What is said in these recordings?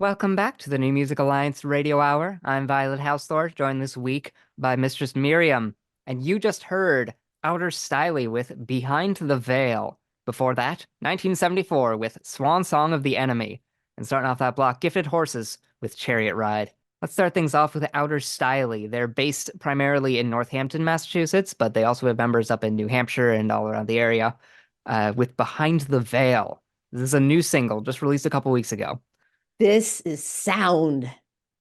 Welcome back to the New Music Alliance Radio Hour. I'm Violet Housethorpe, joined this week by Mistress Miriam. And you just heard Outer Stylie with Behind the Veil. Before that, 1974 with Swan Song of the Enemy. And starting off that block, Gifted Horses with Chariot Ride. Let's start things off with Outer Stylie. They're based primarily in Northampton, Massachusetts, but they also have members up in New Hampshire and all around the area with Behind the Veil. This is a new single just released a couple weeks ago. This is sound.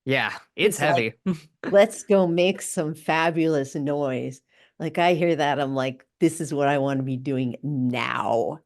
Yeah, it's It's like, heavy. let's go make some fabulous noise. Like I hear that, I'm like, this is what I want to be doing now.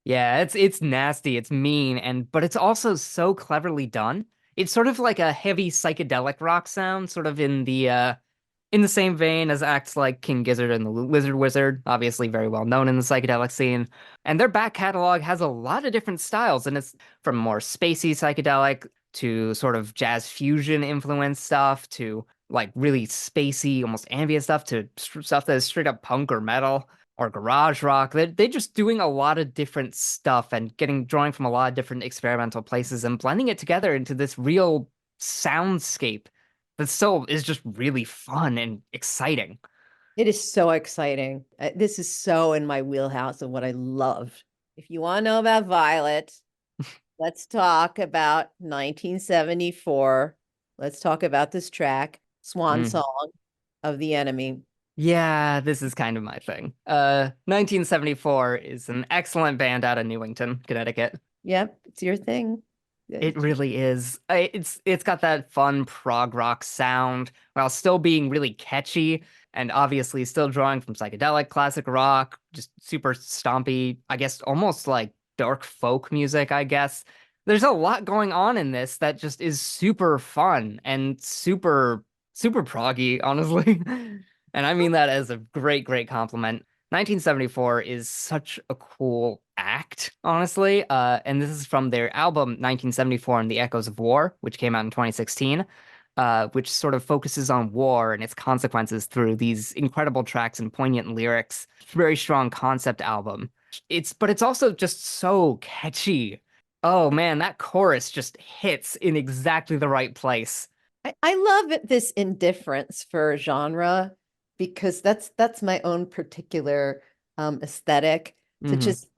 Yeah, it's nasty, it's mean, and but it's also so cleverly done. It's sort of like a heavy psychedelic rock sound, sort of in the same vein as acts like King Gizzard and the Lizard Wizard, obviously very well known in the psychedelic scene. And their back catalog has a lot of different styles, and it's from more spacey psychedelic to sort of jazz fusion influence stuff to like really spacey, almost ambient stuff to stuff that is straight up punk or metal or garage rock. They're just doing a lot of different stuff and drawing from a lot of different experimental places and blending it together into this real soundscape that still is just really fun and exciting. It is so exciting. This is so in my wheelhouse of what I love. If you want to know about Violet, let's talk about 1974. Let's talk about this track, Swan Mm. Song of the Enemy. Yeah, this is kind of my thing. 1974 is an excellent band out of Newington, Connecticut. Yep, it's your thing. It really is. It's got that fun prog rock sound while still being really catchy and obviously still drawing from psychedelic classic rock, just super stompy, I guess almost like dark folk music, I guess. There's a lot going on in this that just is super fun and super proggy, honestly. And I mean that as a great compliment. 1974 is such a cool act, honestly. And this is from their album 1974 and the Echoes of War, which came out in 2016, which sort of focuses on war and its consequences through these incredible tracks and poignant lyrics. Very strong concept album. But it's also just so catchy. Oh man, that chorus just hits in exactly the right place. I love this indifference for genre because that's my own particular aesthetic to Hmm. just,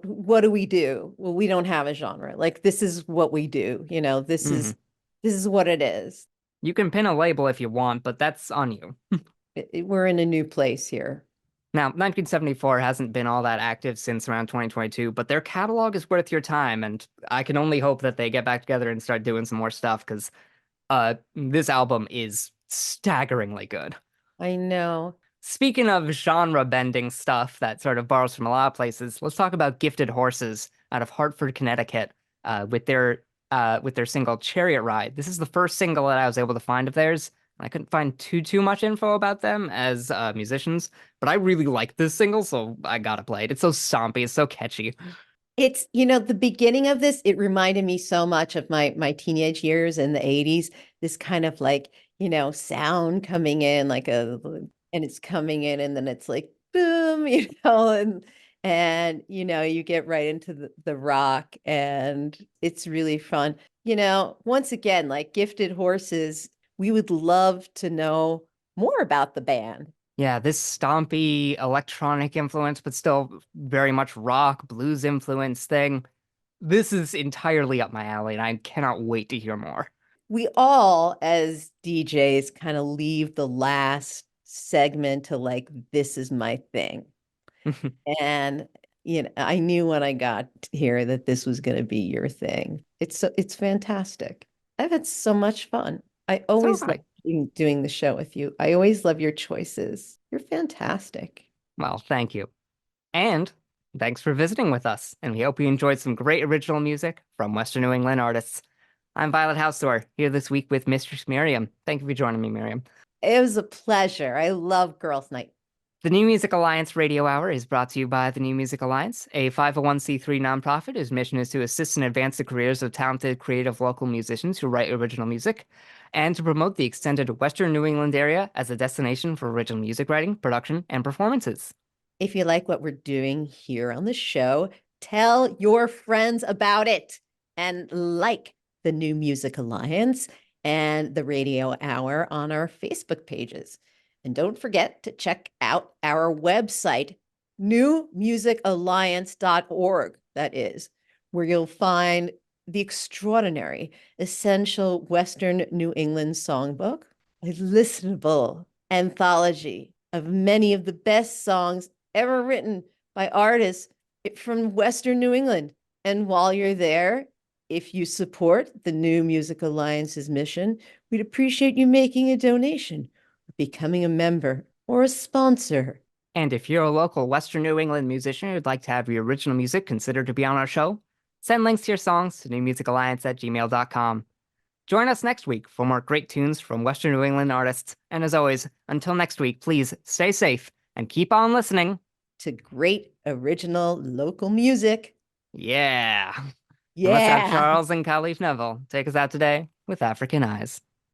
what do we do? Well, we don't have a genre. Like this is what we do, this Hmm. is what it is. You can pin a label if you want, but that's on you. We're in a new place here. Now, 1974 hasn't been all that active since around 2022, but their catalog is worth your time, and I can only hope that they get back together and start doing some more stuff because this album is staggeringly good. I know. Speaking of genre bending stuff that sort of borrows from a lot of places, let's talk about Gifted Horses out of Hartford, Connecticut, with their single Chariot Ride. This is the first single that I was able to find of theirs. I couldn't find too much info about them as musicians, but I really like this single, so I gotta play it. It's so stompy, it's so catchy. It's, the beginning of this, it reminded me so much of my teenage years in the 80s. This kind of like, sound coming in and it's coming in and then it's like boom, and you get right into the rock and it's really fun. Once again, like Gifted Horses, we would love to know more about the band. Yeah, this stompy electronic influence, but still very much rock, blues influence thing. This is entirely up my alley, and I cannot wait to hear more. We all, as DJs, kind of leave the last segment to like, this is my thing. And, I knew when I got here that this was going to be your thing. It's fantastic. I've had so much fun. I So always like hi. doing the show with you. I always love your choices. You're fantastic. Well, thank you. And thanks for visiting with us, and we hope you enjoyed some great original music from Western New England artists. I'm Violet Housdoor, here this week with Mistress Miriam. Thank you for joining me, Miriam. It was a pleasure. I love Girls' Night. The New Music Alliance Radio Hour is brought to you by the New Music Alliance, a 501c3 nonprofit whose mission is to assist and advance the careers of talented, creative local musicians who write original music, and to promote the extended Western New England area as a destination for original music writing, production, and performances. If you like what we're doing here on the show, tell your friends about it and like, the New Music Alliance and the Radio Hour on our Facebook pages. And don't forget to check out our website, newmusicalliance.org, that is, where you'll find the extraordinary Essential Western New England Songbook, a listenable anthology of many of the best songs ever written by artists from Western New England. And while you're there, if you support the New Music Alliance's mission, we'd appreciate you making a donation, becoming a member, or a sponsor. And if you're a local Western New England musician who'd like to have your original music considered to be on our show, send links to your songs to newmusicalliance@gmail.com. Join us next week for more great tunes from Western New England artists. And as always, until next week, please stay safe and keep on listening to great original local music. Yeah. Yeah. And let's have Charles and Khalif Neville take us out today with African Eyes.